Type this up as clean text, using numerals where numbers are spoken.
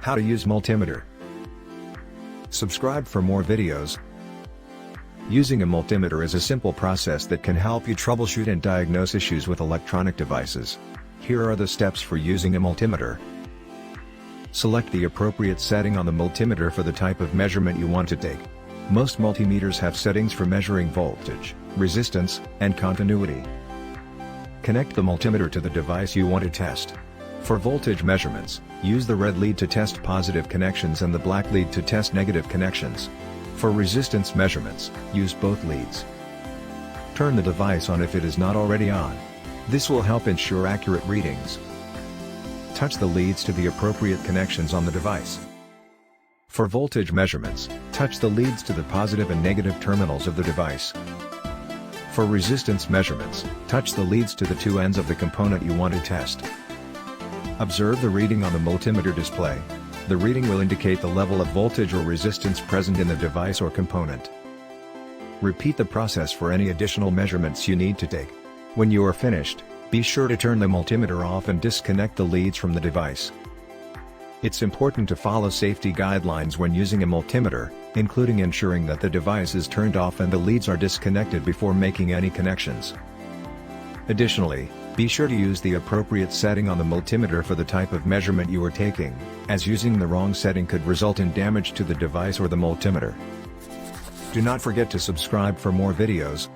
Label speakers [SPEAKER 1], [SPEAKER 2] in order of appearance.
[SPEAKER 1] How to use multimeter. Subscribe for more videos. Using a multimeter is a simple process that can help you troubleshoot and diagnose issues with electronic devices. Here are the steps for using a multimeter. Select the appropriate setting on the multimeter for the type of measurement you want to take. Most multimeters have settings for measuring voltage, resistance, and continuity. Connect the multimeter to the device you want to test. For voltage measurements, use the red lead to test positive connections and the black lead to test negative connections. For resistance measurements, use both leads. Turn the device on if it is not already on. This will help ensure accurate readings. Touch the leads to the appropriate connections on the device. For voltage measurements, touch the leads to the positive and negative terminals of the device. For resistance measurements, touch the leads to the two ends of the component you want to test. Observe the reading on the multimeter display. The reading will indicate the level of voltage or resistance present in the device or component. Repeat the process for any additional measurements you need to take. When you are finished, be sure to turn the multimeter off and disconnect the leads from the device. It's important to follow safety guidelines when using a multimeter, including ensuring that the device is turned off and the leads are disconnected before making any connections. Additionally, be sure to use the appropriate setting on the multimeter for the type of measurement you are taking, as using the wrong setting could result in damage to the device or the multimeter. Do not forget to subscribe for more videos.